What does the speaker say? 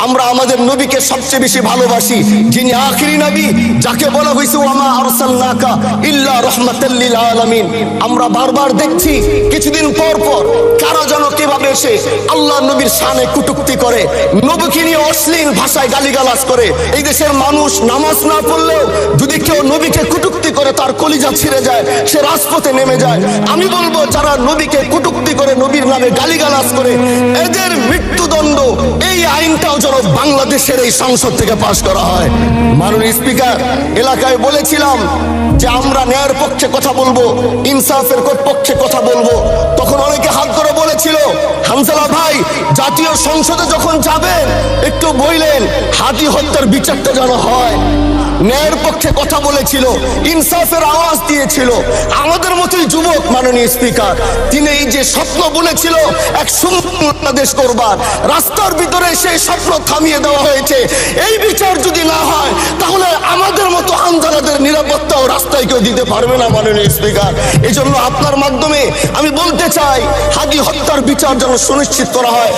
আমরা আমাদের নবীকে সবচেয়ে বেশি ভালোবাসি, যিনি আখিরি নবী, যাকে বলা হয়েছে ওয়ামা আরসালনাকা ইল্লা রাহমাতাল লিল আলামিন। আমরা বারবার দেখছি কিছুদিন পর পর কারা যেন কিভাবে এসে আল্লাহ নবীর শানে কটূক্তি করে, নবীকে নিয়ে অশ্লীল ভাষায় গালিগালাজ করে। এই দেশের মানুষ নামাজ না পড়লেও যদি কেউ নবীকে কটূক্তি করে তার কলিজা ছিঁড়ে যায়, সে রাজপথে নেমে যায়। আমি বলবো যারা নবীকে কটূক্তি করে, নবীর নামে গালিগালাজ করে, এদের মৃত্যুদণ্ড, এই আইনটাও যেন বাংলাদেশের এই সংসদ থেকে পাশ করা হয়। মাননীয় স্পিকার, এলাকায় বলেছিলাম যে আমরা ন্যায়ের পক্ষে কথা বলবো, ইনসাফের পক্ষে কথা বলবো। তখন অনেকে হাত ধরে বলেছিল, হামজালা ভাই জাতীয় সংসদে যখন যাবেন একটু বললেন হাদি হত্যার বিচারটা যেন হয়। ন্যায়ের পক্ষে কথা বলেছিল, ইনসাফের আওয়াজ দিয়েছিল। আমাদের মতোই যুবক মাননীয় স্পিকার, তিনি এই যে স্বপ্ন বলেছিল এক সুন্দর বাংলাদেশ করবার, রাস্তার ভিতরে সেই স্বপ্ন থামিয়ে দেওয়া হয়েছে। এই বিচার যদি না হয় তাহলে আমাদের মতো হামজালাদের নিরাপত্তাও রাস্তায় কেউ দিতে পারবে না মাননীয় স্পিকার। এই জন্য আপনার মাধ্যমে আমি বলতে চাই, হাদি হত্যার বিচার যেন সুনিশ্চিত করা হয়।